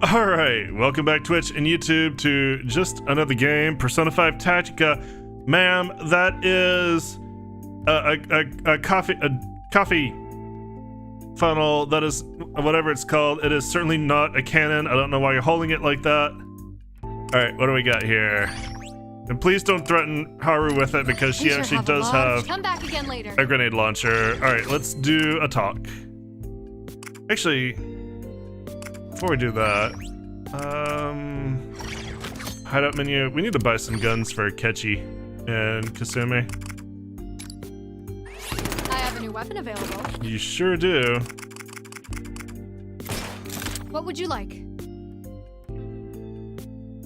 Alright, welcome back Twitch and YouTube to just another game, Persona 5 Tactica. Ma'am, that is a coffee funnel. That is whatever it's called. It is certainly not a cannon. I don't know why you're holding it like that. Alright, what do we got here? And please don't threaten Haru with it because she actually does have Come back again later. a grenade launcher. Alright, let's do a talk. Actually, before we do that, hideout menu. We need to buy some guns for Kechi and Kasumi. I have a new weapon available. You sure do. What would you like?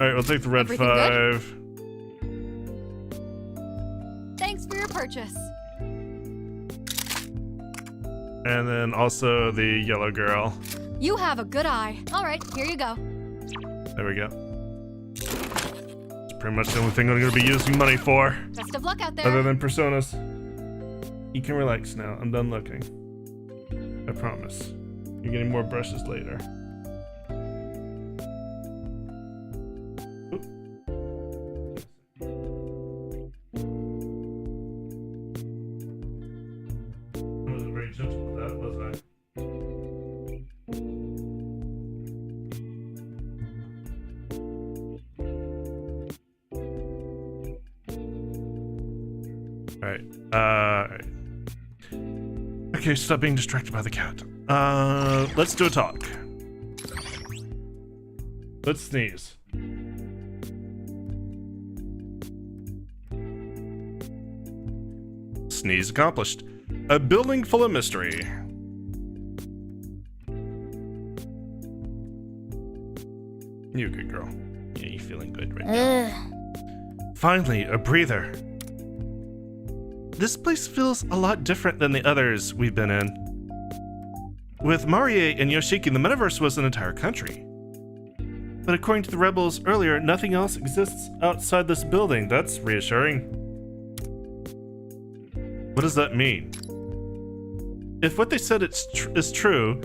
Alright, we'll take the red Everything 5. Thanks for your purchase. And then also the yellow girl. You have a good eye. All right, here you go. There we go. It's pretty much the only thing I'm going to be using money for. Best of luck out there. Other than Personas. You can relax now. I'm done looking. I promise. You're getting more brushes later. Oop. I wasn't very gentle with that, was I? Alright. Okay, stop being distracted by the cat. Let's do a talk. Let's sneeze. Sneeze accomplished. A building full of mystery. You good girl. Yeah, you feeling good right now. Finally, a breather. This place feels a lot different than the others we've been in. With Marie and Yoshiki, the metaverse was an entire country. But according to the rebels earlier, nothing else exists outside this building. That's reassuring. What does that mean? If what they said is true,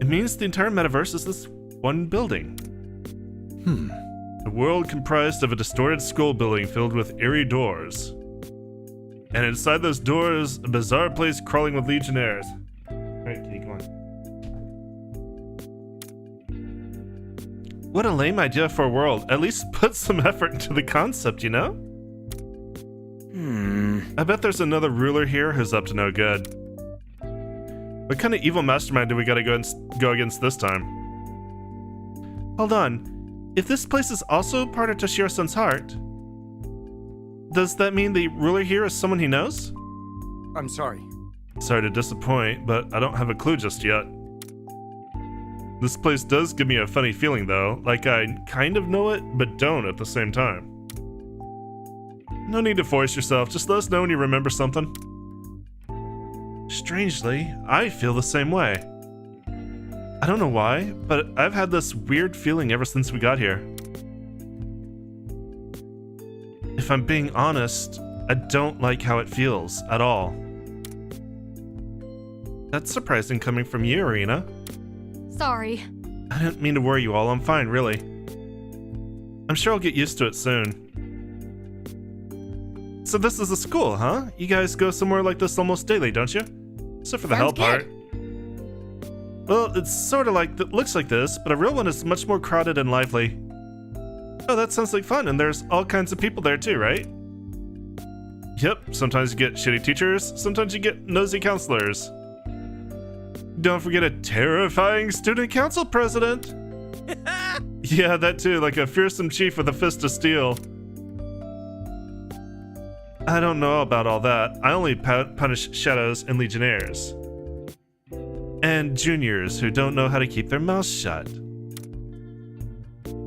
it means the entire metaverse is this one building. A world comprised of a distorted school building filled with eerie doors. And inside those doors, a bizarre place crawling with legionnaires. Alright, Kitty, come on. What a lame idea for a world. At least put some effort into the concept, you know? I bet there's another ruler here who's up to no good. What kind of evil mastermind do we gotta go against this time? Hold on. If this place is also part of Toshiro-san's heart, does that mean the ruler here is someone he knows? I'm sorry. Sorry to disappoint, but I don't have a clue just yet. This place does give me a funny feeling though, like I kind of know it, but don't at the same time. No need to force yourself, just let us know when you remember something. Strangely, I feel the same way. I don't know why, but I've had this weird feeling ever since we got here. If I'm being honest, I don't like how it feels at all. That's surprising coming from you, Irina. Sorry. I didn't mean to worry you all, I'm fine, really. I'm sure I'll get used to it soon. So this is a school, huh? You guys go somewhere like this almost daily, don't you? Except for the hell part. Well, it's sort of like, looks like this, but a real one is much more crowded and lively. Oh, that sounds like fun, and there's all kinds of people there too, right? Yep, sometimes you get shitty teachers, sometimes you get nosy counselors. Don't forget a terrifying student council president! Yeah, that too, like a fearsome chief with a fist of steel. I don't know about all that. I only punish shadows and legionnaires. And juniors who don't know how to keep their mouths shut.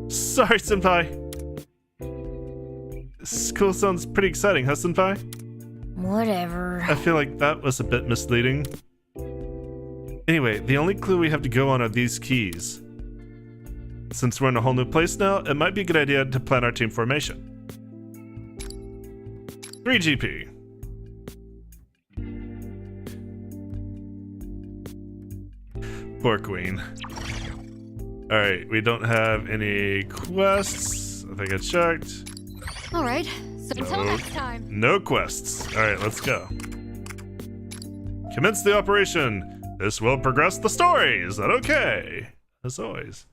Sorry, Senpai. School sounds pretty exciting, huh, Senpai? Whatever. I feel like that was a bit misleading. Anyway, the only clue we have to go on are these keys. Since we're in a whole new place now, it might be a good idea to plan our team formation. 3 GP. Poor Queen. Alright, we don't have any quests. I think I checked. All right. So until No. next time. No quests. Alright, let's go. Commence the operation. This will progress the story. Is that okay? As always.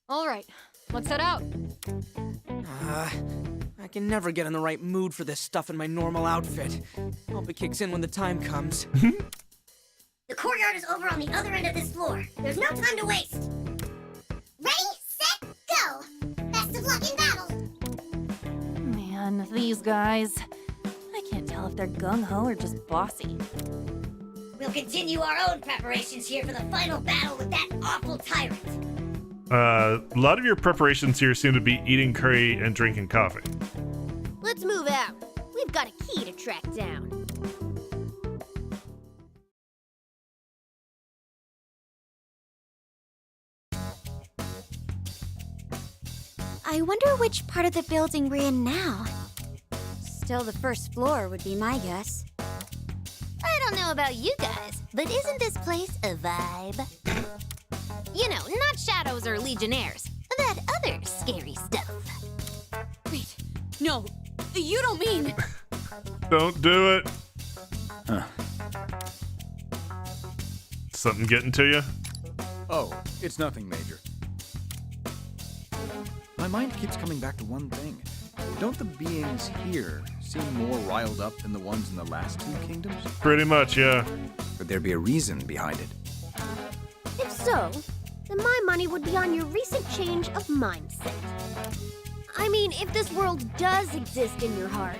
All right. Let's head out. I can never get in the right mood for this stuff in my normal outfit. Hope it kicks in when the time comes. The courtyard is over on the other end of this floor. There's no time to waste. Ready, set, go! Best of luck in battle! Man, these guys. I can't tell if they're gung-ho or just bossy. We'll continue our own preparations here for the final battle with that awful tyrant. A lot of your preparations here seem to be eating curry and drinking coffee. Let's move out. We've got a key to track down. I wonder which part of the building we're in now. Still the first floor would be my guess. I don't know about you guys, but isn't this place a vibe? You know, not shadows or legionnaires. That other scary stuff. Wait. No. You don't mean. Don't do it. Huh. Something getting to you? Oh, it's nothing major. My mind keeps coming back to one thing. Don't the beings here seem more riled up than the ones in the last two kingdoms? Pretty much, yeah. Could there be a reason behind it? If so, then my money would be on your recent change of mindset. I mean, if this world does exist in your heart,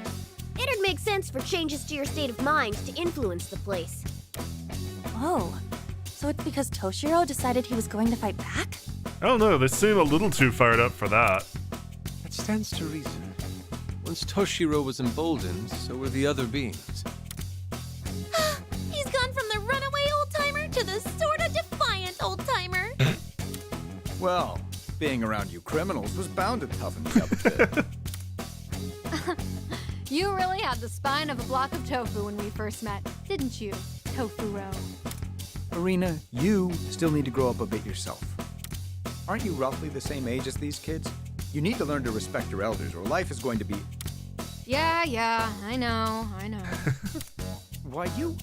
it'd make sense for changes to your state of mind to influence the place. Oh, so it's because Toshiro decided he was going to fight back? I don't know, they seem a little too fired up for that. That stands to reason. Once Toshiro was emboldened, so were the other beings. He's gone from the runaway old-timer to the sorta defiant old-timer. Well, being around you criminals was bound to toughen me up a bit. You really had the spine of a block of tofu when we first met, didn't you, Tofuro? Arena, you still need to grow up a bit yourself. Aren't you roughly the same age as these kids? You need to learn to respect your elders, or life is going to be... Yeah, I know. Why, you...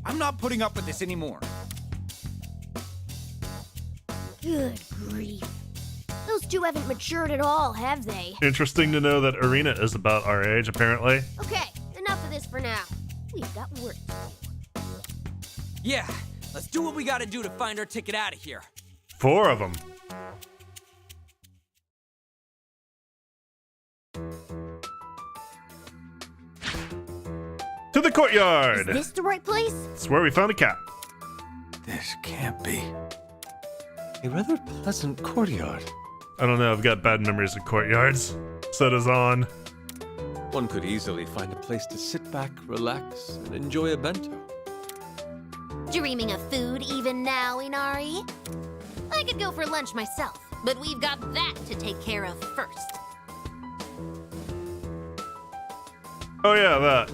I'm not putting up with this anymore. Good grief. Those two haven't matured at all, have they? Interesting to know that Arena is about our age, apparently. Okay, enough of this for now. We've got work to do. Yeah, let's do what we gotta do to find our ticket out of here. 4 of them. To the Is courtyard! this the right place? It's where we found a cat. This can't be. A rather pleasant courtyard. I don't know, I've got bad memories of courtyards. So does On. One could easily find a place to sit back, relax, and enjoy a bento. Dreaming of food even now, Inari? I could go for lunch myself, but we've got that to take care of first. Oh yeah, that.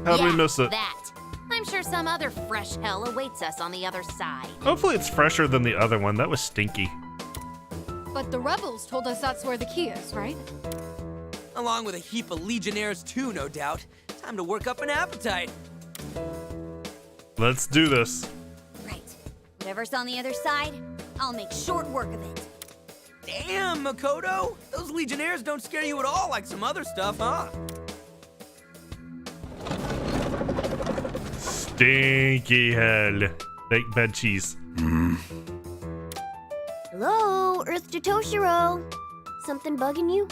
How'd we miss it? That. I'm sure some other fresh hell awaits us on the other side. Hopefully it's fresher than the other one. That was stinky. But the rebels told us that's where the key is, right? Along with a heap of legionnaires too, no doubt. Time to work up an appetite. Let's do this. Right. Whatever's on the other side, I'll make short work of it. Damn, Makoto! Those legionnaires don't scare you at all like some other stuff, huh? Stinky hell. Baked bed cheese. Hello, Earth to Toshiro. Something bugging you?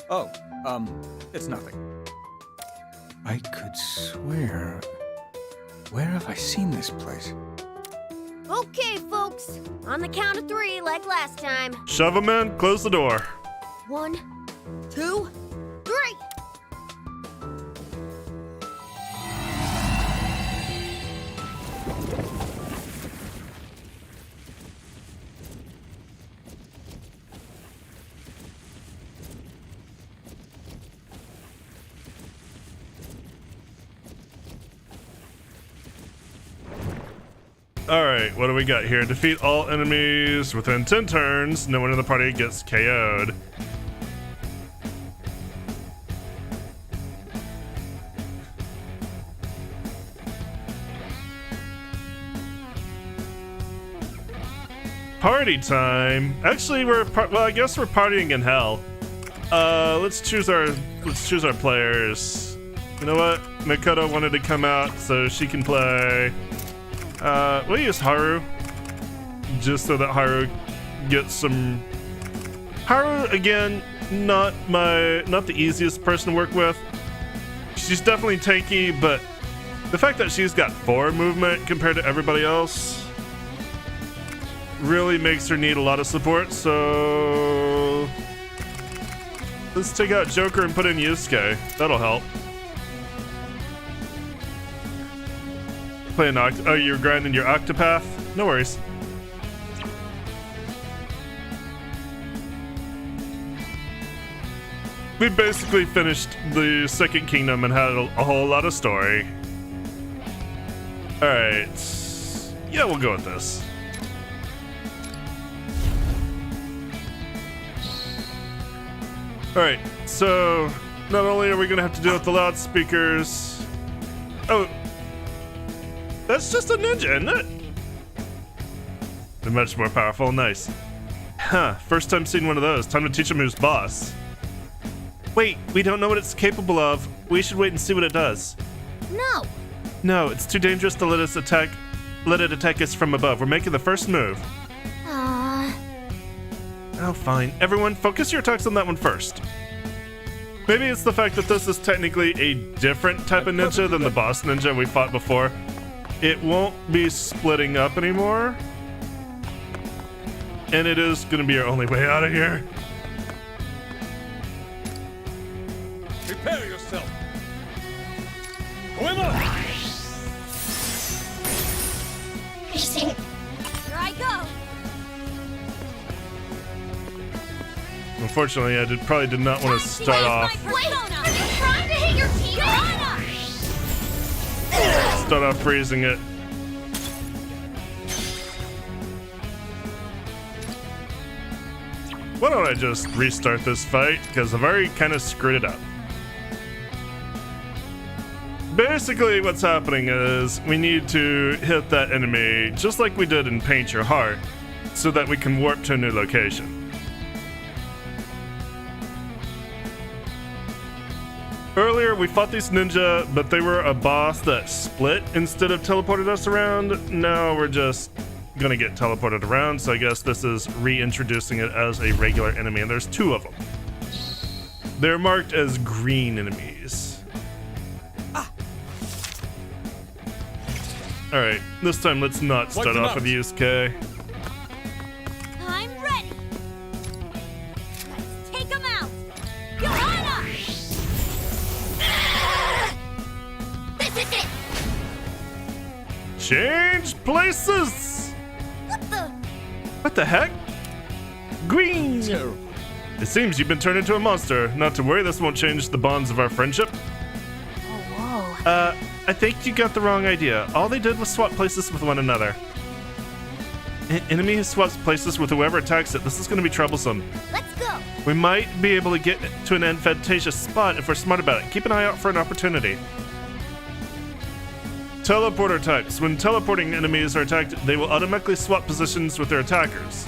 Oh, it's nothing. I could swear... Where have I seen this place? Okay, folks. On the count of 3, like last time. Shove them in, close the door. 1, 2, 3. Alright, what do we got here? Defeat all enemies within 10 turns. No one in the party gets KO'd. Party time. Actually, well, I guess we're partying in hell. Let's choose our players. You know what? Makoto wanted to come out, so she can play. We'll use Haru, just so that Haru gets some. Haru, again, not the easiest person to work with. She's definitely tanky, but the fact that she's got 4 movement compared to everybody else really makes her need a lot of support. So let's take out Joker and put in Yusuke. That'll help. Play an oh, you're grinding your Octopath? No worries. We basically finished the Second Kingdom and had a whole lot of story. Alright. Yeah, we'll go with this. Alright, so not only are we gonna have to deal with the loudspeakers. Oh, that's just a ninja, isn't it? They're much more powerful. Nice. Huh, first time seeing one of those. Time to teach him who's boss. Wait, we don't know what it's capable of. We should wait and see what it does. No. No, it's too dangerous to let it attack us from above. We're making the first move. Oh, fine. Everyone, focus your attacks on that one first. Maybe it's the fact that this is technically a different type of ninja than the boss ninja we fought before. It won't be splitting up anymore. And it is going to be our only way out of here. Prepare yourself. Here I go. Unfortunately, I probably did not want to start off. Wait, are you trying to hit your teammate? Start off freezing it. Why don't I just restart this fight? Because I've already kind of screwed it up. Basically, what's happening is we need to hit that enemy just like we did in Paint Your Heart so that we can warp to a new location. Earlier, we fought these ninja, but they were a boss that split instead of teleported us around. Now we're just gonna get teleported around, so I guess this is reintroducing it as a regular enemy, and there's 2 of them. They're marked as green enemies. Alright, this time let's not start off with Yusuke. I'm ready. Let's take him out. Johanna! This is it. Change places! What the heck? Green! Terrible. It seems you've been turned into a monster. Not to worry, this won't change the bonds of our friendship. Oh, whoa. I think you got the wrong idea. All they did was swap places with one another. Enemy who swaps places with whoever attacks it. This is going to be troublesome. Let's go. We might be able to get to an advantageous spot if we're smart about it. Keep an eye out for an opportunity. Teleporter types. When teleporting enemies are attacked, they will automatically swap positions with their attackers.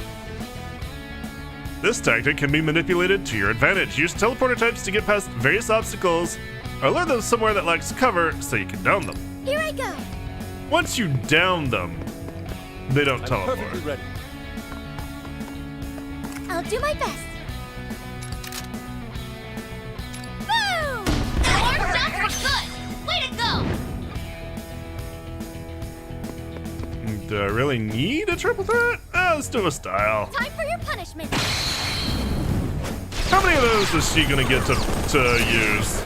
This tactic can be manipulated to your advantage. Use teleporter types to get past various obstacles, or lure them somewhere that lacks cover so you can down them. Here I go. Once you down them, they don't teleport. Perfectly ready. I'll do my best. Boom! More shots were good. Way to go. Do I really need a triple threat? Let's do a style. Time for your punishment. How many of those is she gonna get to use?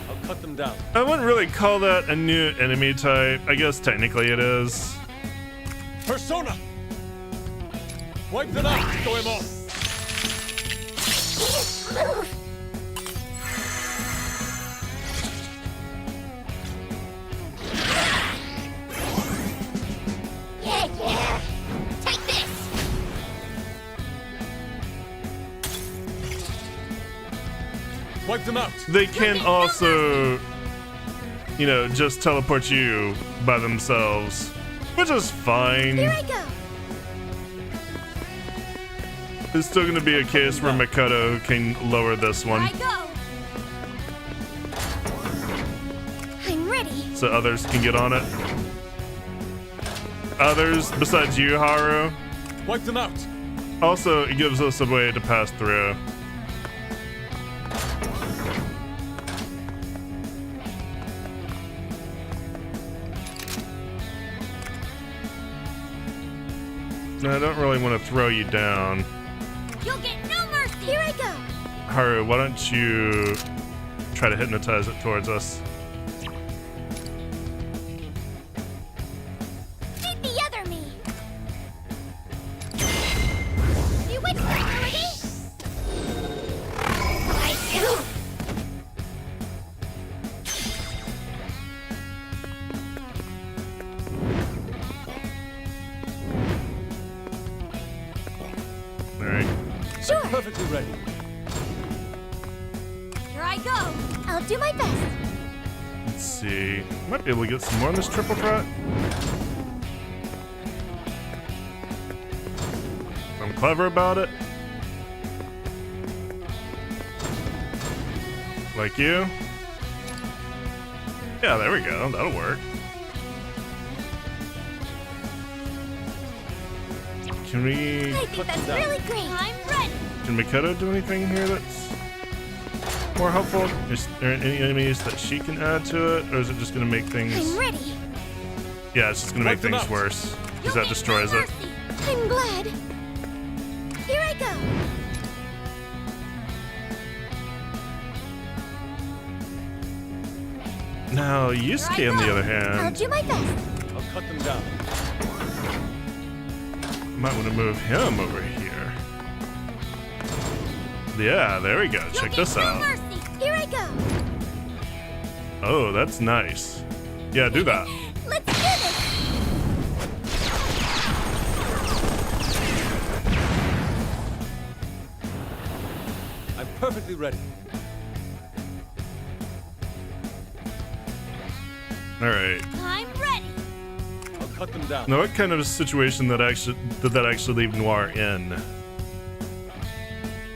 I'll cut them down. I wouldn't really call that a new enemy type. I guess technically it is. Persona! Wipe it out! Throw him off! Wipe them out. they can also, you know, just teleport you by themselves, which is fine. Here I go. It's still gonna be a case where Makoto can lower this Here I one, go. I'm ready. so others can get on it. Others besides you, Haru. Wipe them out. Also, it gives us a way to pass through. No, I don't really want to throw you down. You'll get no mercy. Here I go. Haru, why don't you try to hypnotize it towards us? Beat the other me. You went already? I do. Alright. Sure. Perfectly ready. Here I go. I'll do my best. Let's see. Might be able to get some more on this triple threat. I'm clever about it. Like you. Yeah, there we go. That'll work. Can we... I think that's really great. I'm ready. Can Makoto do anything here that's more helpful? Is there any enemies that she can add to it? Or is it just going to make things... I'm ready. Yeah, it's just going to make Wipe them things out. worse. You'll Because that get destroys no it. mercy. I'm glad. Here I go. Now, Yusuke, on the other I'll hand, do my best. I'll cut them down. might want to move him over here. Yeah, there we go. You'll Check get this no out. mercy. Here I go. Oh, that's nice. Yeah, do that. Let's do this. I'm perfectly ready. All right. I'm ready. I'll cut them down. Now, what kind of situation did that actually leave Noir in?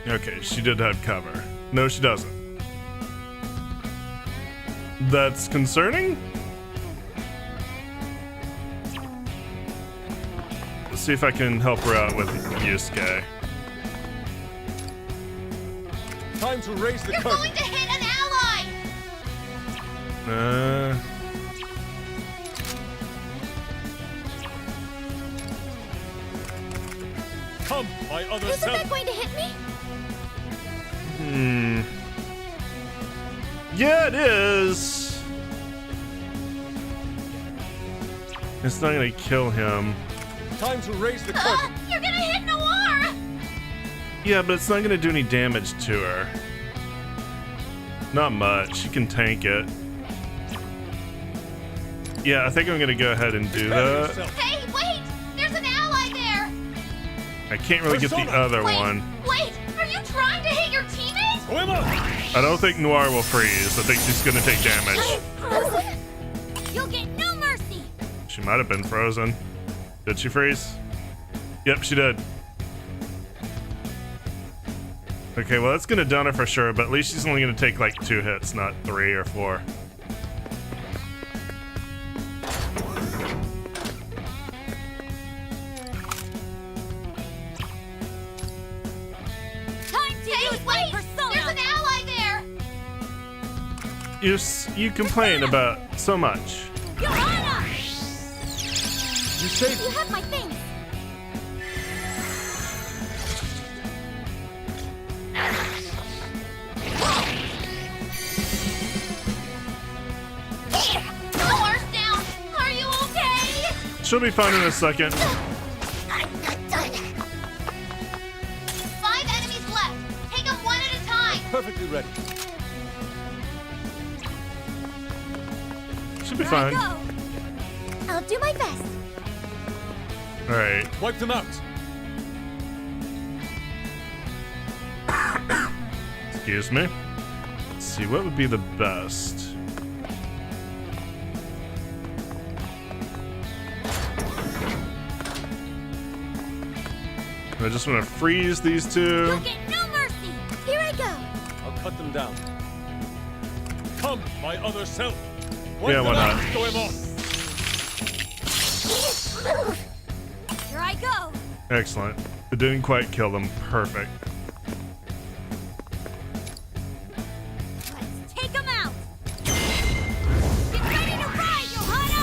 Okay, she did have cover. No, she doesn't. That's concerning? Let's see if I can help her out with Yusuke. Time to raise the You're curtain. going to hit an ally. Come, my other Isn't self. that going to hit me? Yeah, it is. It's not gonna kill him. Time to raise the curtain. You're gonna hit Noir. Yeah, but it's not gonna do any damage to her. Not much. She can tank it. Yeah, I think I'm gonna go ahead and do Prepare that. yourself. Hey, wait! There's an ally there. I can't really get the Persona. other one. Wait! Are you trying to hit your teammate? Swim up. I don't think Noir will freeze. I think she's gonna take damage. Frozen. You'll get no mercy. She might have been frozen. Did she freeze? Yep, she did. Okay, well that's gonna down her for sure, but at least she's only gonna take like 2 hits, not 3 or 4. Time to use my persona. There's an ally there. You complain about so much. Johanna! You saved You me. have my things. Noir's down. Are you okay? She'll be fine in a second. I'm not done. 5 enemies left. Take them one at a time. Perfectly ready. She'll be fine. Go. I'll do my best. Alright. Wipe them out. Excuse me. see, what would be the best? I just want to freeze these two. You'll get no mercy. Here I go. I'll cut them down. Come, my other self. Yeah, why not? Throw him off. Here I go. Excellent. It didn't quite kill them. Perfect. Let's take him out. Get ready to ride, Johanna.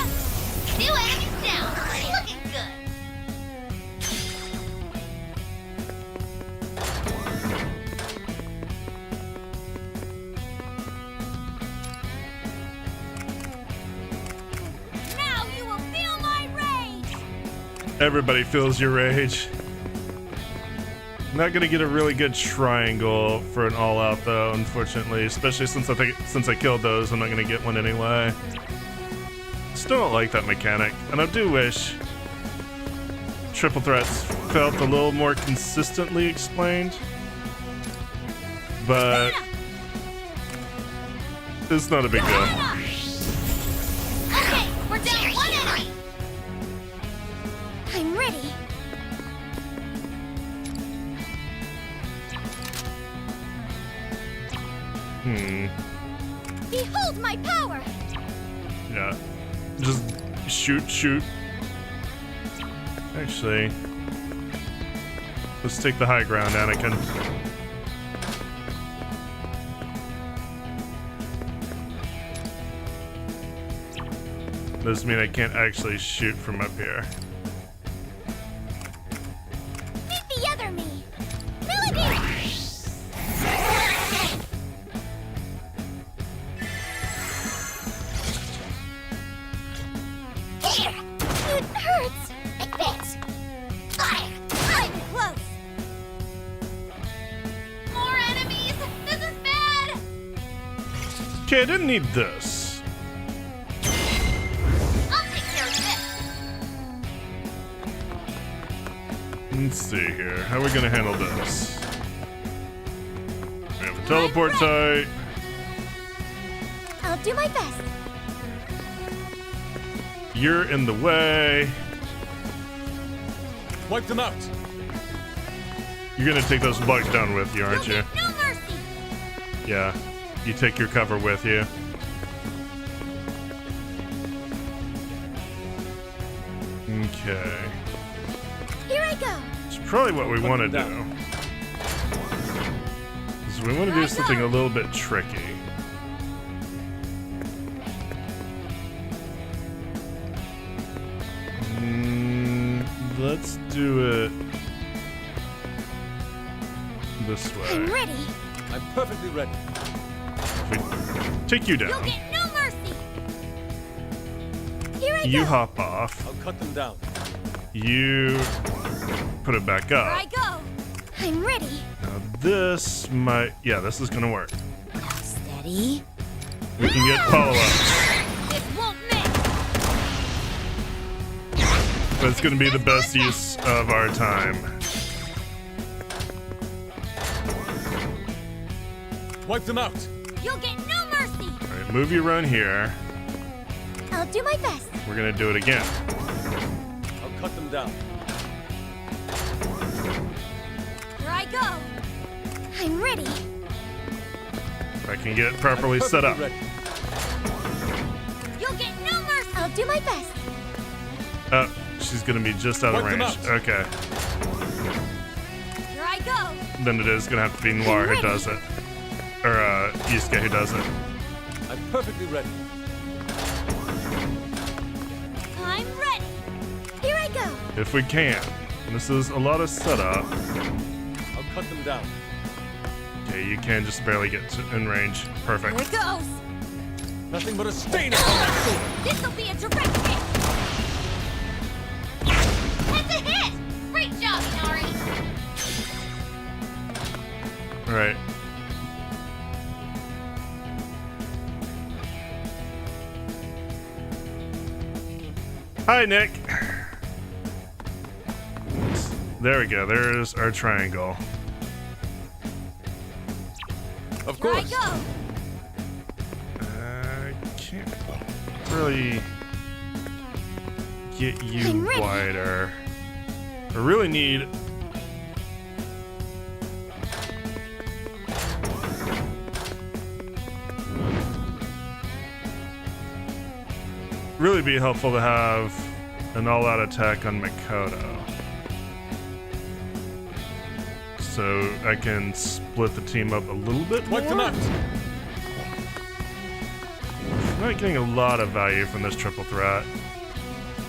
New enemies down. Looking good. Now you will feel my rage. Everybody feels your rage. Not gonna get a really good triangle for an all-out though, unfortunately. Especially since I killed those, I'm not gonna get one anyway. Still don't like that mechanic, and I do wish triple threats felt a little more consistently explained. But it's not a big deal. Okay, we're down one enemy. I'm ready. Behold my power. Yeah. Just shoot. Actually, let's take the high ground, Anakin. Does mean I can't actually shoot from up here. Meet the other me. Melody. It hurts. It fits. Fire. I'm close. More enemies. This is bad. Okay, I didn't need this. I'll take care of this. Let's see here. How are we gonna handle this? We have a teleport type. I'll do my best. You're in the way. Wipe them out. You're gonna take those bugs down with you, aren't you? You'll get no mercy. Yeah. You take your cover with you. Okay. Here I go. It's probably what we want to do. down. Is we want to do something a little bit tricky. Let's do it this I'm way. ready. I'm perfectly ready. We take you You'll down. get no mercy. Here I You go. hop off. I'll cut them down. You put it back Here I up. go. I'm ready. Now this might, yeah, this is gonna work. Steady. We can get follow-ups, It won't miss. but it's gonna be the best use of our time. Wipe them out. You'll get no mercy. All right, move you around here. I'll do my best. We're gonna do it again. I'll cut them down. Here I go. I'm ready. If I can get it properly set up. Ready. You'll get no mercy. I'll do my best. She's gonna be just out of Wipe them range. out. Okay. Here I go. Then it is gonna have to be Noir who does it. Or Yusuke who does it. I'm perfectly ready. I'm ready. Here I go. If we can. And this is a lot of setup. I'll cut them down. Okay, you can just barely get in range. Here Perfect. it goes. Nothing but a stain upon that sword. This'll be a direct hit. That's a hit. Great job, Inari. All right. Hi, Nick. There we go. There's our triangle. Of Here I course. go. really get you I'm ready. wider. I really need. Really be helpful to have an all-out attack on Makoto, so I can split the team up a little bit more. Wipe them out. I'm not getting a lot of value from this triple threat.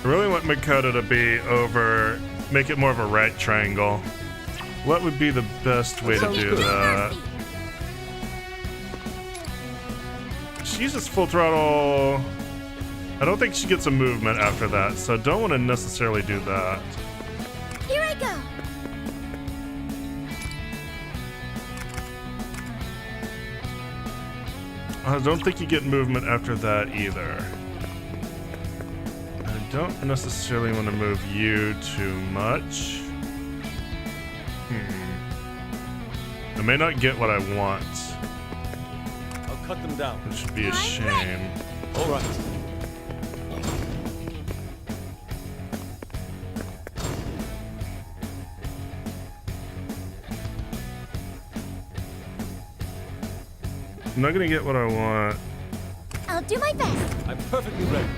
I really want Makoto to be over, make it more of a right triangle. What would be the best way to do that? She uses full throttle. I don't think she gets a movement after that, so I don't want to necessarily do that. Here I go. I don't think you get movement after that either. I don't necessarily want to move you too much. I may not get what I want, I'll cut them down. which would be a shame. All right. I'm not gonna get what I want. I'll do my best. I'm perfectly ready.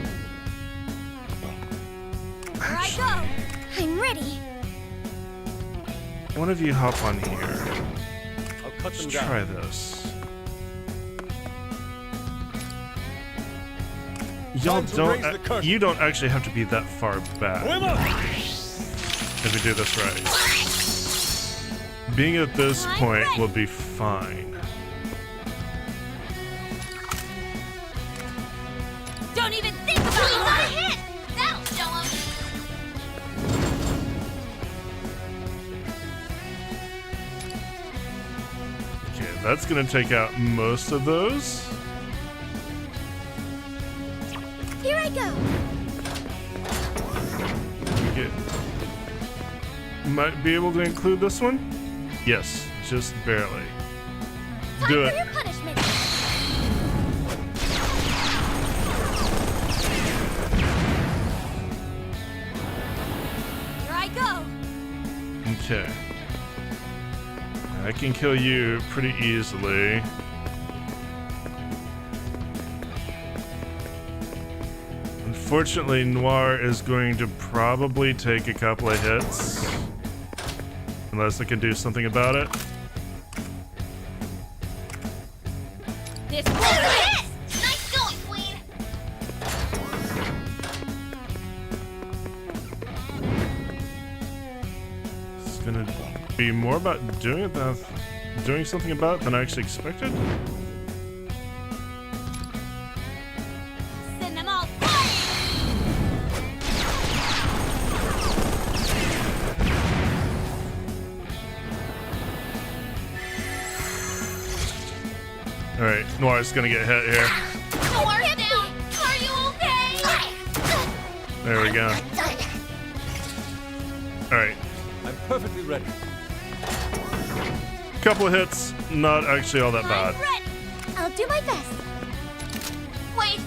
Here I go. I'm ready. One of you hop on here. I'll cut them Let's down. try this. Y'all Time to raise the don't. curtain. You don't actually have to be that far back Swim up! if we do this right. Being at this point will be fine. Don't even think about it. That'll show him. Okay, that's gonna take out most of those. Here I go. Okay. Might be able to include this one. Yes, just barely. Time Do for it. your punishment. Here I go. Okay. I can kill you pretty easily. Unfortunately, Noir is going to probably take a couple of hits. Unless I can do something about it. This was a hit. Nice going, Queen. It's gonna be more about doing it than doing something about it than I actually expected. Send them all flying. Alright, Noir's gonna get hit here. Noir down. Are you okay? There we go. Alright, I'm perfectly ready. couple of hits, not actually all that bad. I'm ready. I'll do my best. Wait.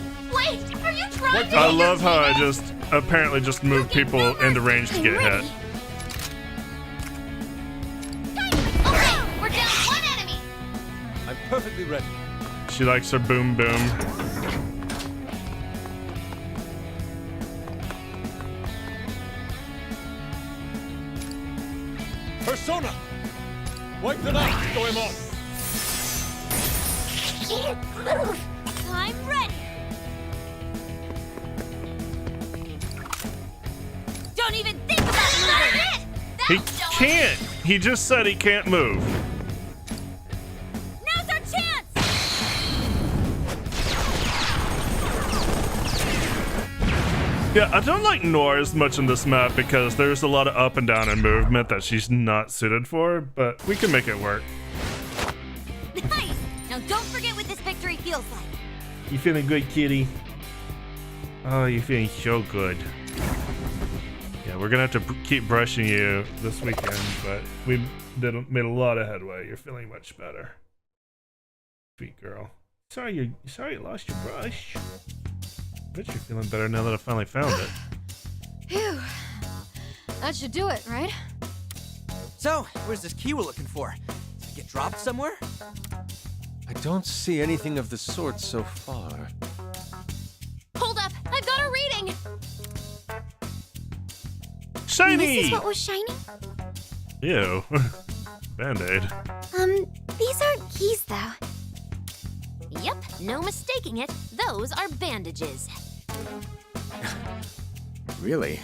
Are you trying to I hit love your how I teammate? just apparently just move people into range to I'm get ready. hit. Okay, we're down one enemy. I'm perfectly ready. She likes her boom boom. Persona! Wipe them out! Throw him off! I'm ready. Don't even think about moving. He can't! He just said he can't move. Now's our chance. Yeah, I don't like Noir as much on this map because there's a lot of up and down and movement that she's not suited for, but we can make it work. Nice. Now don't forget what this victory feels like. You feeling good, kitty? Oh, you're feeling so good. Yeah, we're gonna have to keep brushing you this weekend, but we made a lot of headway. You're feeling much better. Sweet girl. Sorry you lost your brush. Bet you're feeling better now that I finally found it. Phew. That should do it, right? So, where's this key we're looking for? Did it get dropped somewhere? I don't see anything of the sort so far. Hold up! I've got a reading! Shiny! This is what was shining? Ew. Band-Aid. These aren't keys, though. Yep, no mistaking it. Those are bandages. Really?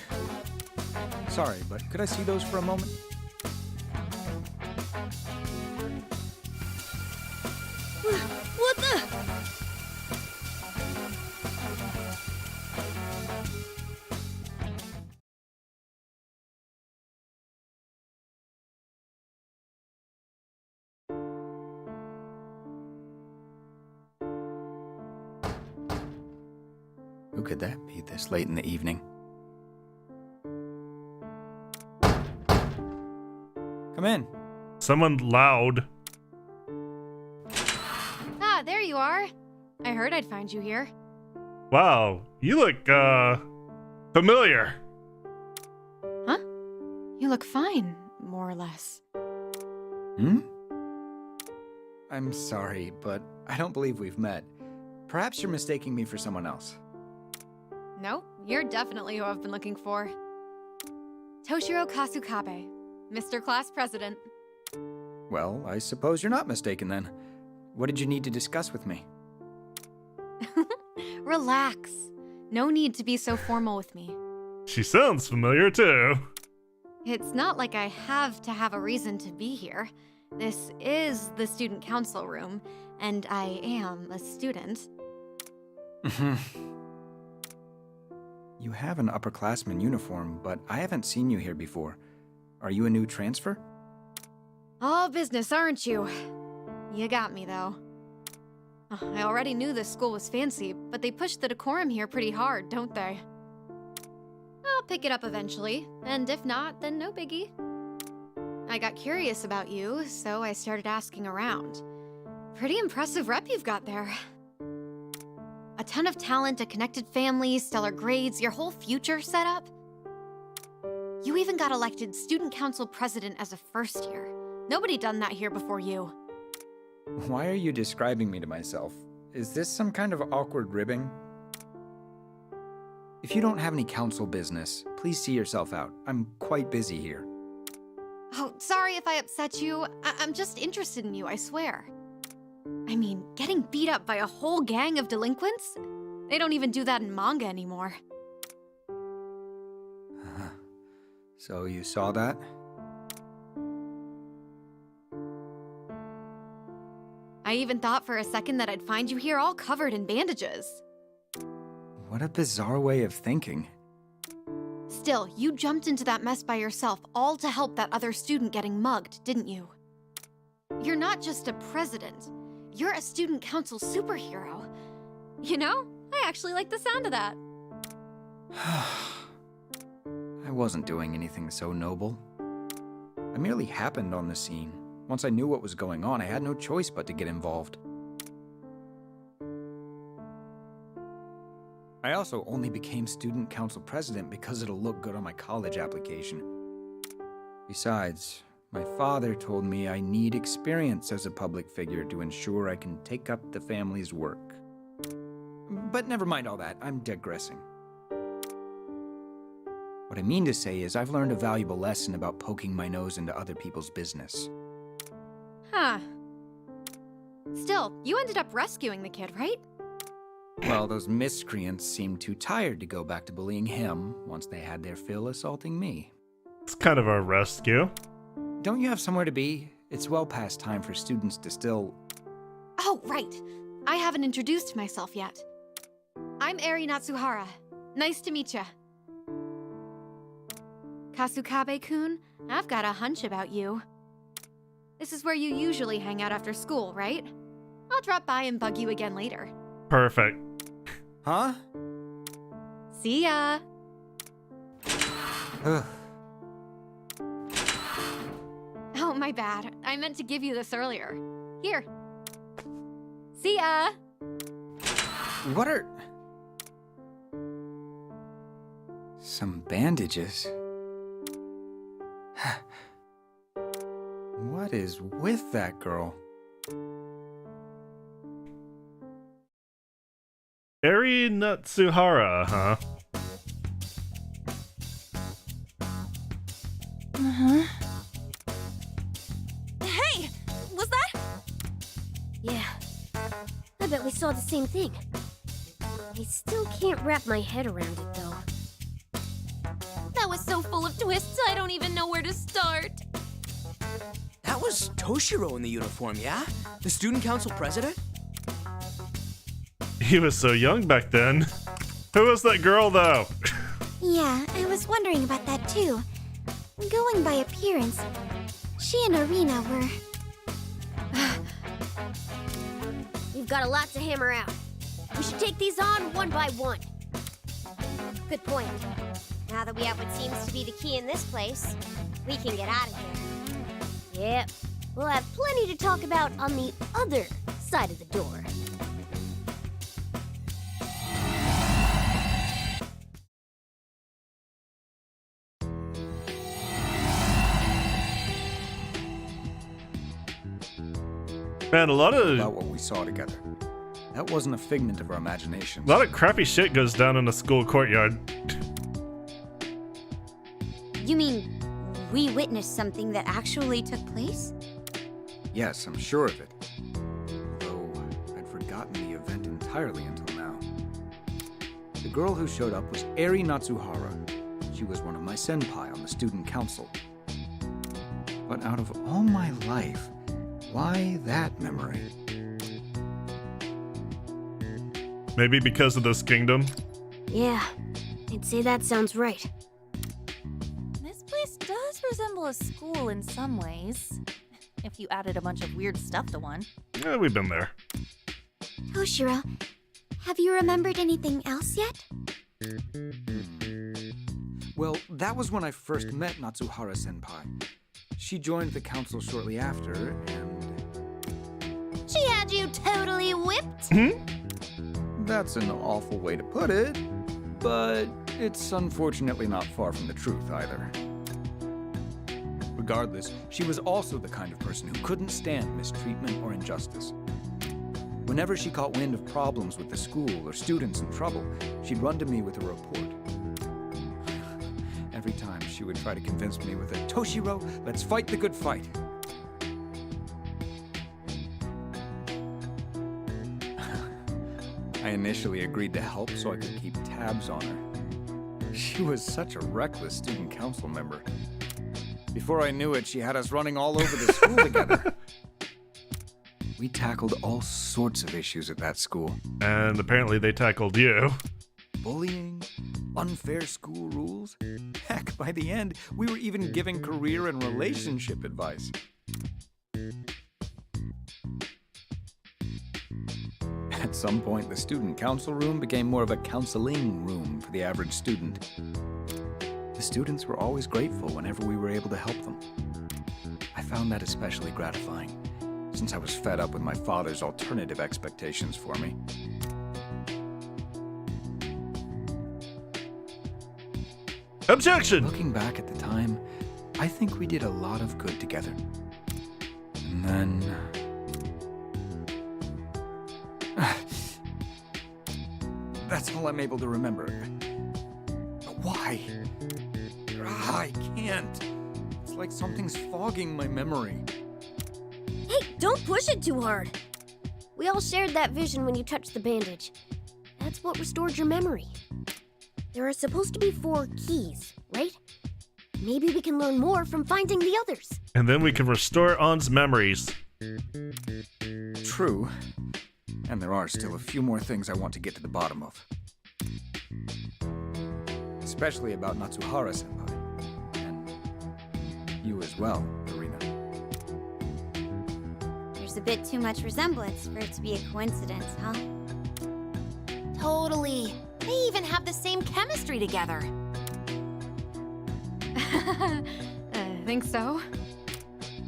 Sorry, but could I see those for a moment? What the? Who could that be this late in the evening? Come in. Someone loud. Ah, there you are. I heard I'd find you here. Wow, you look, familiar. Huh? You look fine, more or less. Hmm? I'm sorry, but I don't believe we've met. Perhaps you're mistaking me for someone else. No, you're definitely who I've been looking for. Toshiro Kasukabe, Mr. Class President. Well, I suppose you're not mistaken then. What did you need to discuss with me? Relax. No need to be so formal with me. She sounds familiar too. It's not like I have to have a reason to be here. This is the student council room, and I am a student. You have an upperclassman uniform, but I haven't seen you here before. Are you a new transfer? All business, aren't you? You got me, though. I already knew this school was fancy, but they push the decorum here pretty hard, don't they? I'll pick it up eventually, and if not, then no biggie. I got curious about you, so I started asking around. Pretty impressive rep you've got there. A ton of talent, a connected family, stellar grades, your whole future set up. You even got elected student council president as a first year. Nobody done that here before you. Why are you describing me to myself? Is this some kind of awkward ribbing? If you don't have any council business, please see yourself out. I'm quite busy here. Oh, sorry if I upset you. I'm just interested in you, I swear. I mean, getting beat up by a whole gang of delinquents? They don't even do that in manga anymore. So you saw that? I even thought for a second that I'd find you here all covered in bandages. What a bizarre way of thinking. Still, you jumped into that mess by yourself, all to help that other student getting mugged, didn't you? You're not just a president. You're a student council superhero. You know, I actually like the sound of that. I wasn't doing anything so noble. I merely happened on the scene. Once I knew what was going on, I had no choice but to get involved. I also only became student council president because it'll look good on my college application. Besides, my father told me I need experience as a public figure to ensure I can take up the family's work. But never mind all that, I'm digressing. What I mean to say is I've learned a valuable lesson about poking my nose into other people's business. Huh. Still, you ended up rescuing the kid, right? Well, those miscreants seemed too tired to go back to bullying him once they had their fill assaulting me. It's kind of a rescue. Don't you have somewhere to be? It's well past time for students to still... Oh, right. I haven't introduced myself yet. I'm Eri Natsuhara. Nice to meet ya. Kasukabe-kun, I've got a hunch about you. This is where you usually hang out after school, right? I'll drop by and bug you again later. Perfect. Huh? See ya! Ugh. Oh, my bad. I meant to give you this earlier. Here. See ya! What are... Some bandages. What is with that girl? Eri Natsuhara, huh? Uh-huh. Hey! Was that? Yeah. I bet we saw the same thing. I still can't wrap my head around it, though. That was so full of twists, I don't even know where to start. That was Toshiro in the uniform, yeah? The student council president? He was so young back then. Who was that girl, though? Yeah, I was wondering about that too. Going by appearance, she and Arena were... We've got a lot to hammer out. We should take these on one by one. Good point. Now that we have what seems to be the key in this place, we can get out of here. Yep, we'll have plenty to talk about on the other side of the door. Man, a lot About what we saw together. That wasn't a figment of our imaginations. of crappy shit goes down in a school courtyard. You mean we witnessed something that actually took place? Yes, I'm sure of it. Though I'd forgotten the event entirely until now. The girl who showed up was Eri Natsuhara. She was one of my senpai on the student council. But out of all my life, why that memory? Maybe because of this kingdom. Yeah, I'd say that sounds right. This place does resemble a school in some ways. If you added a bunch of weird stuff to one. Yeah, we've been there. Toshiro, have you remembered anything else yet? Well, that was when I first met Natsuhara-senpai. She joined the council shortly after, and... She had you totally whipped? That's an awful way to put it, but it's unfortunately not far from the truth either. Regardless, she was also the kind of person who couldn't stand mistreatment or injustice. Whenever she caught wind of problems with the school or students in trouble, she'd run to me with a report. Every time she would try to convince me with a, "Toshiro, let's fight the good fight." I initially agreed to help so I could keep tabs on her. She was such a reckless student council member. Before I knew it, she had us running all over the school together. We tackled all sorts of issues at that school. And apparently they tackled you. Bullying, unfair school rules. Heck, by the end, we were even giving career and relationship advice. At some point, the student council room became more of a counseling room for the average student. The students were always grateful whenever we were able to help them. I found that especially gratifying, since I was fed up with my father's alternative expectations for me. Objection! Looking back at the time, I think we did a lot of good together. And then... That's all I'm able to remember. But why? I can't. It's like something's fogging my memory. Hey, don't push it too hard. We all shared that vision when you touched the bandage. That's what restored your memory. There are supposed to be 4 keys, right? Maybe we can learn more from finding the others. And then we can restore On's memories. True. And there are still a few more things I want to get to the bottom of. Especially about Natsuhara-senpai. And you as well, Arena. There's a bit too much resemblance for it to be a coincidence, huh? Totally. They even have the same chemistry together. Think so?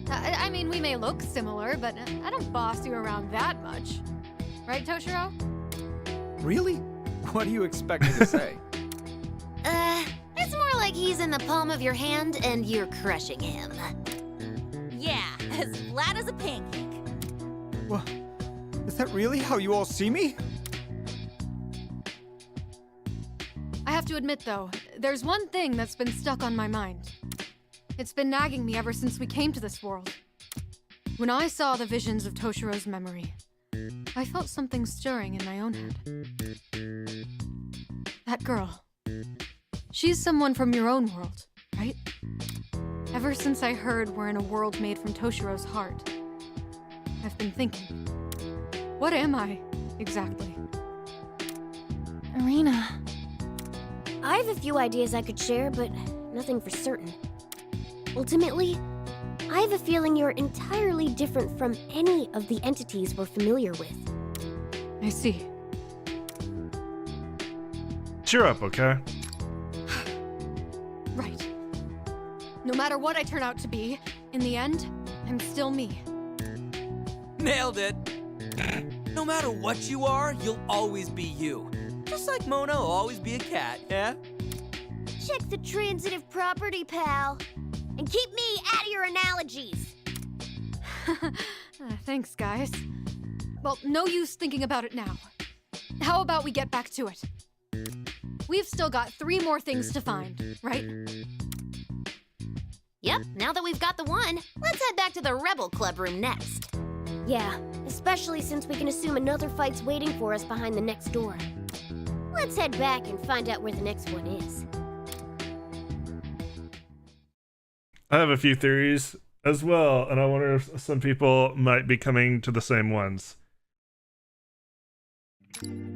I mean, we may look similar, but I don't boss you around that much. Right, Toshiro? Really? What do you expect me to say? It's like he's in the palm of your hand and you're crushing him. Yeah, as flat as a pancake. Well, is that really how you all see me? I have to admit, though, there's one thing that's been stuck on my mind. It's been nagging me ever since we came to this world. When I saw the visions of Toshiro's memory, I felt something stirring in my own head. That girl. She's someone from your own world, right? Ever since I heard we're in a world made from Toshiro's heart, I've been thinking, what am I, exactly? Irina. I have a few ideas I could share, but nothing for certain. Ultimately, I have a feeling you're entirely different from any of the entities we're familiar with. I see. Cheer up, okay? Right. No matter what I turn out to be, in the end, I'm still me. Nailed it. No matter what you are, you'll always be you. Just like Mona will always be a cat, yeah? Check the transitive property, pal. And keep me out of your analogies. Thanks, guys. Well, no use thinking about it now. How about we get back to it? We've still got 3 more things to find, right? Yep, now that we've got the one, let's head back to the Rebel Club room next. Yeah, especially since we can assume another fight's waiting for us behind the next door. Let's head back and find out where the next one is. I have a few theories as well, and I wonder if some people might be coming to the same ones.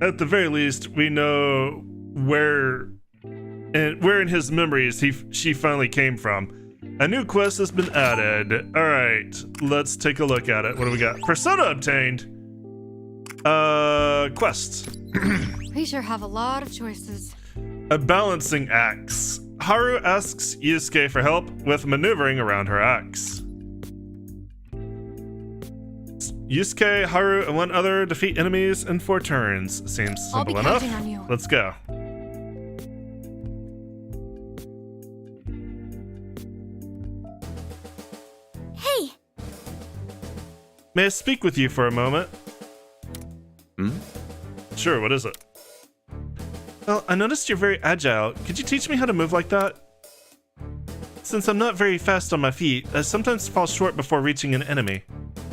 At the very least, we know where in his memories she finally came from. A new quest has been added. All right, let's take a look at it. What do we got? Persona obtained. Quests. We sure have a lot of choices. A balancing axe. Haru asks Yusuke for help with maneuvering around her axe. Yusuke, Haru, and one other defeat enemies in 4 turns. Seems I'll be simple enough. counting on you. Let's go. Hey! May I speak with you for a moment? Sure, what is it? Well, I noticed you're very agile. Could you teach me how to move like that? Since I'm not very fast on my feet, I sometimes fall short before reaching an enemy.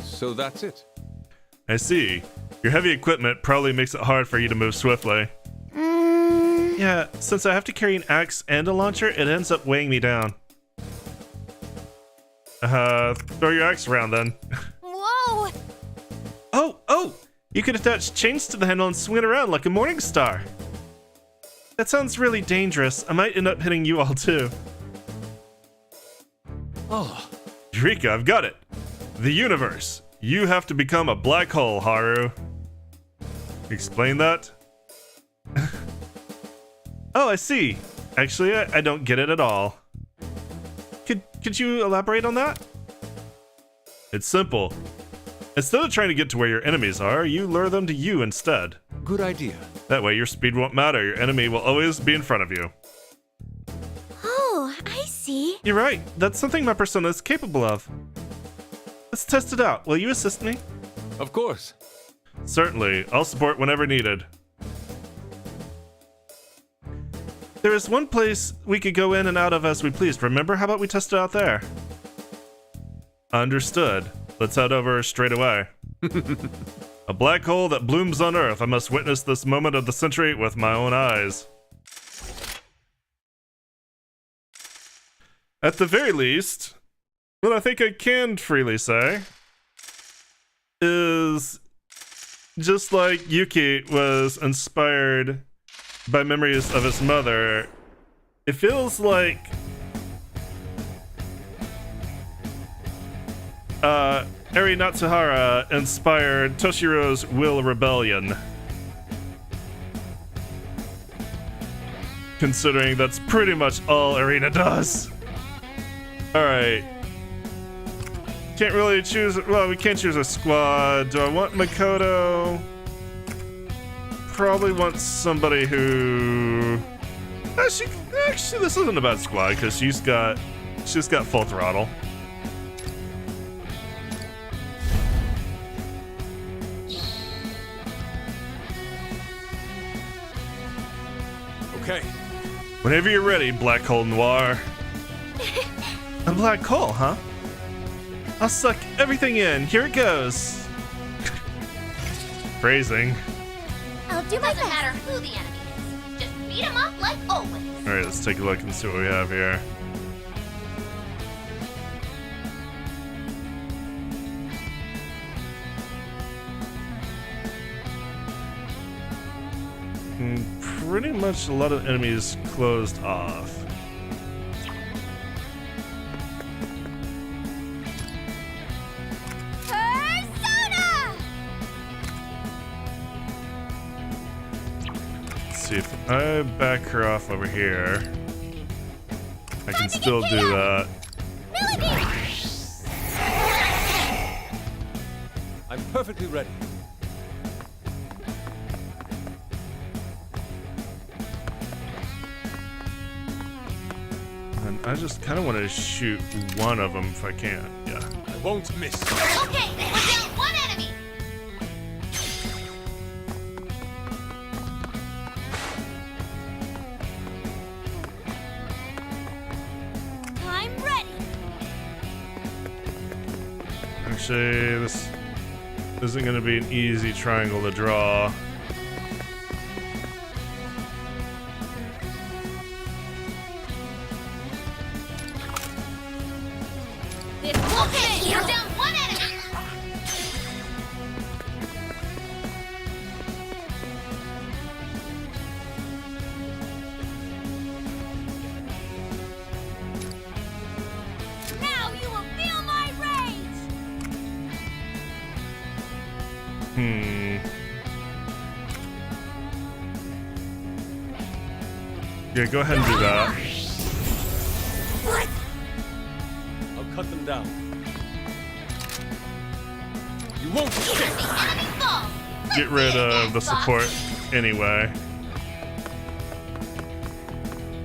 So that's it. I see. Your heavy equipment probably makes it hard for you to move swiftly. Yeah, since I have to carry an axe and a launcher, it ends up weighing me down. Throw your axe around then. Whoa! Oh! You could attach chains to the handle and swing it around like a morning star. That sounds really dangerous. I might end up hitting you all too. Oh, Eureka, I've got it. The universe. You have to become a black hole, Haru. Explain that? Oh, I see. Actually, I don't get it at all. Could you elaborate on that? It's simple. Instead of trying to get to where your enemies are, you lure them to you instead. good idea. That way your speed won't matter. Your enemy will always be in front of you. Oh, I see. You're right. That's something my persona is capable of. Let's test it out. Will you assist me? Of course. Certainly. I'll support whenever needed. There is one place we could go in and out of as we pleased. Remember? How about we test it out there? Understood. Let's head over straight away. A black hole that blooms on Earth. I must witness this moment of the century with my own eyes. At the very least, what I think I can freely say is just like Yuki was inspired by memories of his mother, it feels like Eri Natsuhara inspired Toshiro's Will Rebellion. Considering that's pretty much all Arena does. Alright. Can't really choose, well, we can't choose a squad. Do I want Makoto? Probably want somebody who Actually, this isn't a bad squad because she's got full throttle. Okay. Whenever you're ready, Black Hole Noir. A black hole, huh? I'll suck everything in. Here it goes. Phrasing. I'll do my Doesn't best. matter who the enemy is. Just beat him up like always. All right, let's take a look and see what we have here. Pretty much a lot of enemies closed off. Persona! Let's see if I back her off over here. I can still do that. I'm perfectly ready. And I just kind of want to shoot one of them if I can. Yeah. I won't miss. Okay, we're down one enemy. I'm ready. Actually, this isn't going to be an easy triangle to draw. Okay, we're down one enemy. Now you will feel my rage. Yeah, go ahead and do that. I'll cut them down. You won't escape. Enemy falls. Get rid of the support anyway.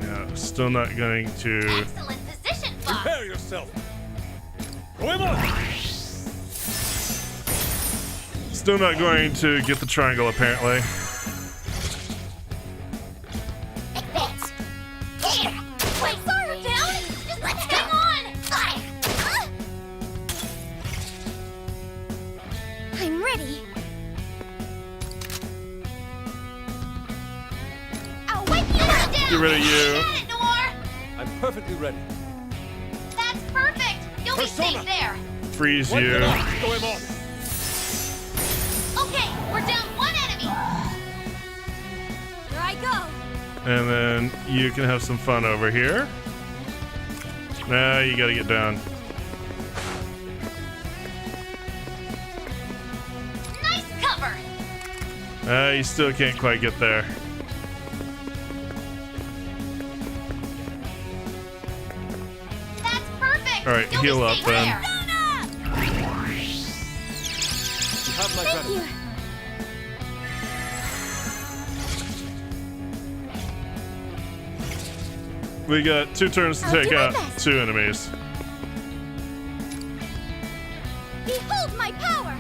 Yeah, still not going to. Excellent position, Fox. Prepare yourself. Go him on. Still not going to get the triangle apparently. Advance. Wait, sorry, down. Just hang on. I'm ready. I'll wipe you out. Down. Get rid of you. Got it, Noir. I'm perfectly ready. That's perfect. You'll be Persona. safe there. Freeze Wipe you. them out. Go him on. Okay, we're down one enemy. Here I go. And then you can have some fun over here. Nah, you gotta get down. Nice cover. You still can't quite get there. That's perfect. All right, You'll heal be up safe then. there. You have my Thank gratitude. you. We got 2 turns to I'll take do my out best. 2 enemies. Behold my power.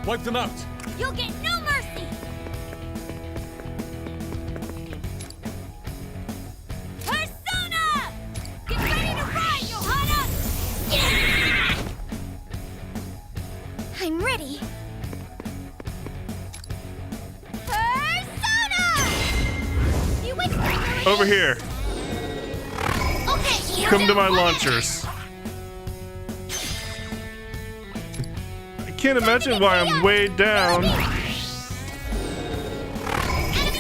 Wipe them out. You'll get no mercy. Persona! Get ready to ride, Johanna! I'm ready. Persona! You whispered Over here. Okay, we're Come to down my one launchers. I can't imagine why I'm way down. Enemy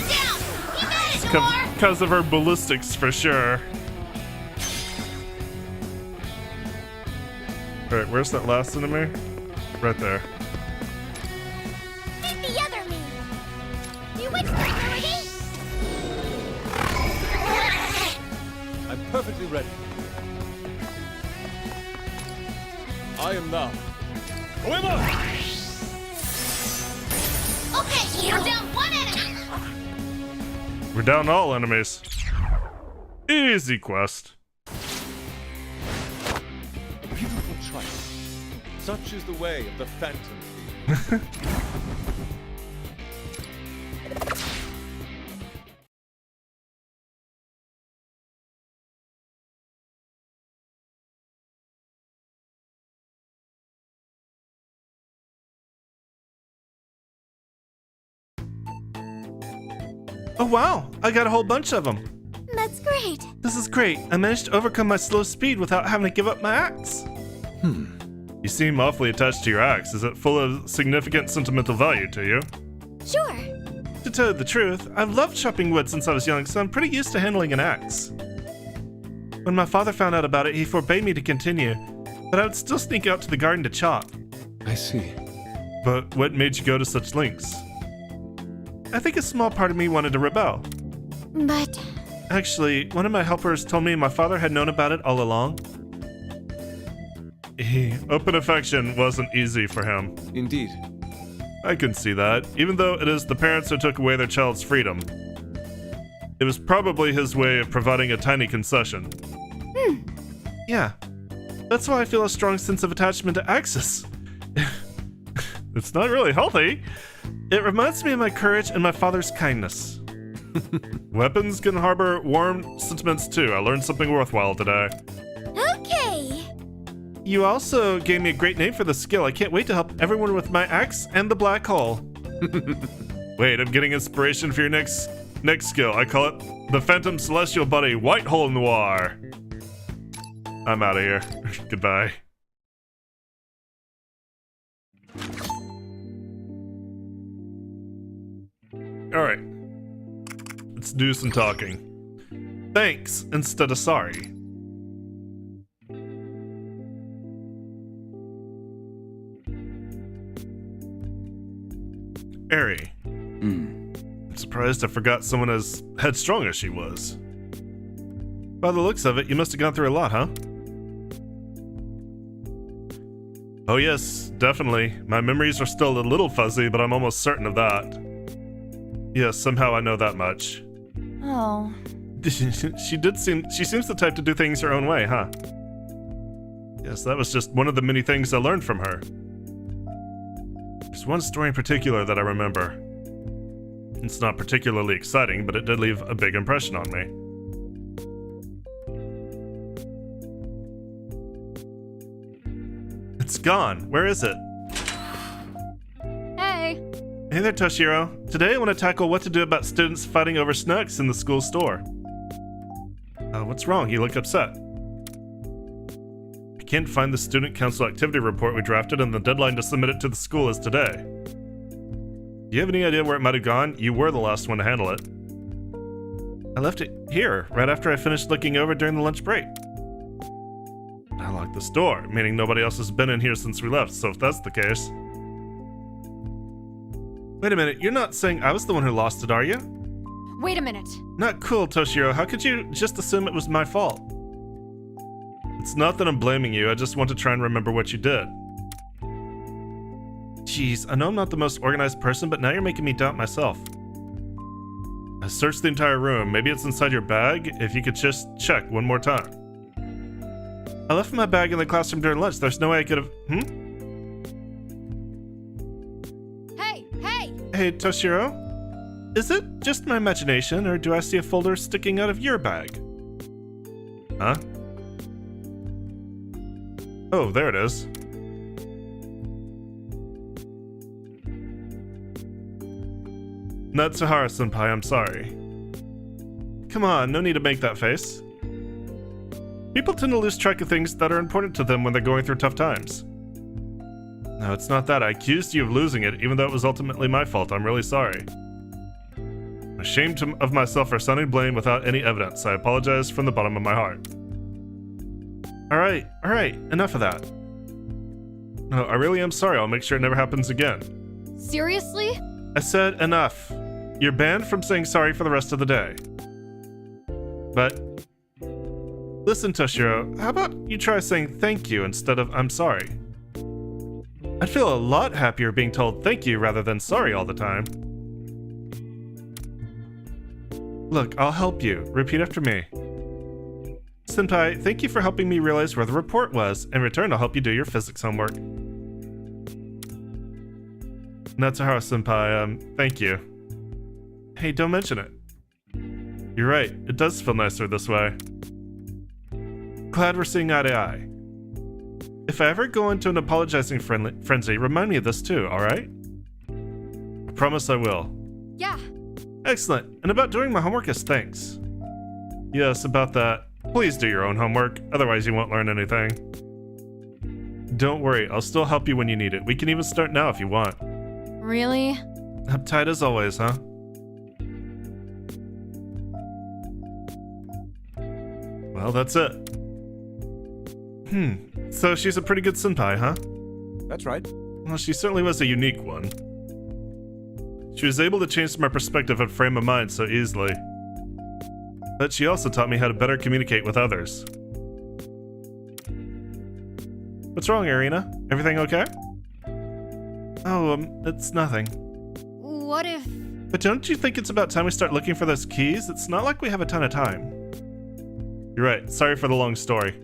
down. You got it, Noir. Because of her ballistics for sure. Alright, where's that last enemy? Right there. Meet the other me. You whispered already? I'm perfectly ready. I am now. Go him on. Okay, we're down one enemy. We're down all enemies. Easy quest. A beautiful triumph. Such is the way of the Phantom Thief. Oh wow, I got a whole bunch of them. That's great. This is great. I managed to overcome my slow speed without having to give up my axe. You seem awfully attached to your axe. Is it full of significant sentimental value to you? Sure. To tell you the truth, I've loved chopping wood since I was young, so I'm pretty used to handling an axe. When my father found out about it, he forbade me to continue, but I would still sneak out to the garden to chop. I see. But what made you go to such lengths? I think a small part of me wanted to rebel. But Actually, one of my helpers told me my father had known about it all along. Open affection wasn't easy for him. Indeed. I can see that, even though it is the parents who took away their child's freedom. It was probably his way of providing a tiny concession. Yeah, that's why I feel a strong sense of attachment to Axis. It's not really healthy. It reminds me of my courage and my father's kindness. Weapons can harbor warm sentiments too. I learned something worthwhile today. okay. You also gave me a great name for the skill. I can't wait to help everyone with my axe and the black hole. Wait, I'm getting inspiration for your next skill. I call it the Phantom Celestial Buddy White Hole Noir. I'm out of here. Goodbye. Alright. Let's do some talking. Thanks instead of sorry. Eri. I'm surprised I forgot someone as headstrong as she was. By the looks of it, you must have gone through a lot, huh? Oh yes, definitely. My memories are still a little fuzzy, but I'm almost certain of that. Yes, somehow I know that much. Oh. She seems the type to do things her own way, huh? Yes, that was just one of the many things I learned from her. There's one story in particular that I remember. It's not particularly exciting, but it did leave a big impression on me. It's gone. Where is it? Hey. Hey there, Toshiro. Today I want to tackle what to do about students fighting over snacks in the school store. What's wrong? You look upset. I can't find the student council activity report we drafted, and the deadline to submit it to the school is today. Do you have any idea where it might have gone? You were the last one to handle it. I left it here, right after I finished looking over during the lunch break. I locked this door, meaning nobody else has been in here since we left, so if that's the case... Wait a minute, you're not saying I was the one who lost it, are you? Wait a minute. Not cool, Toshiro. How could you just assume it was my fault? It's not that I'm blaming you, I just want to try and remember what you did. Jeez, I know I'm not the most organized person, but now you're making me doubt myself. I searched the entire room. Maybe it's inside your bag? If you could just check one more time. I left my bag in the classroom during lunch. There's no way I could have... Hey, Toshiro? Is it just my imagination, or do I see a folder sticking out of your bag? Huh? Oh, there it is. Natsuhara-senpai, I'm sorry. Come on, no need to make that face. People tend to lose track of things that are important to them when they're going through tough times. No, it's not that. I accused you of losing it, even though it was ultimately my fault. I'm really sorry. I'm ashamed of myself for assigning blame without any evidence. I apologize from the bottom of my heart. Alright, enough of that. No, I really am sorry. I'll make sure it never happens again. Seriously? I said enough. You're banned from saying sorry for the rest of the day. But... Listen, Toshiro, how about you try saying thank you instead of I'm sorry? I'd feel a lot happier being told thank you rather than sorry all the time. Look, I'll help you. Repeat after me. Senpai, thank you for helping me realize where the report was. In return, I'll help you do your physics homework. Natsuhara Senpai, thank you. Hey, don't mention it. You're right, it does feel nicer this way. Glad we're seeing eye to eye. If I ever go into an apologizing frenzy, remind me of this too, alright? I promise I will. Yeah. Excellent, and about doing my homework as thanks. Yes, about that. Please do your own homework, otherwise you won't learn anything. Don't worry, I'll still help you when you need it. We can even start now if you want. Really? Uptight as always, huh? Well, that's it. So she's a pretty good senpai, huh? That's right. Well, she certainly was a unique one. She was able to change my perspective and frame of mind so easily. But she also taught me how to better communicate with others. What's wrong, Irina? Everything okay? Oh, it's nothing. What if... But don't you think it's about time we start looking for those keys? It's not like we have a ton of time. You're right. Sorry for the long story.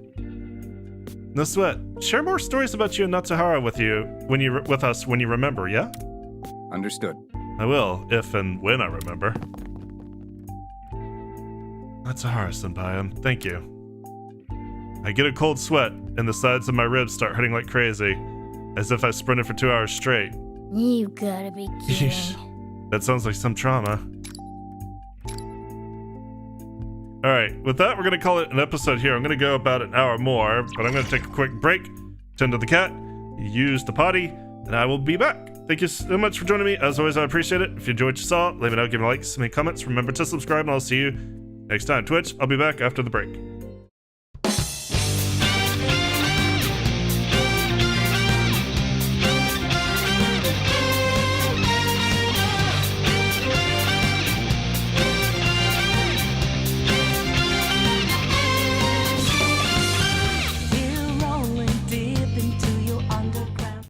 No sweat. Share more stories about you and Natsuhara with us when you remember, yeah? Understood. I will, if and when I remember. Natsuhara-senpai, thank you. I get a cold sweat, and the sides of my ribs start hurting like crazy, as if I sprinted for 2 hours straight. You gotta be kidding. Yeesh. That sounds like some trauma. Alright, with that, we're gonna call it an episode here. I'm gonna go about an hour more, but I'm gonna take a quick break, tend to the cat, use the potty, and I will be back. Thank you so much for joining me. As always, I appreciate it. If you enjoyed what you saw, let me know, give me a like, send me comments, remember to subscribe, and I'll see you next time. Twitch, I'll be back after the break.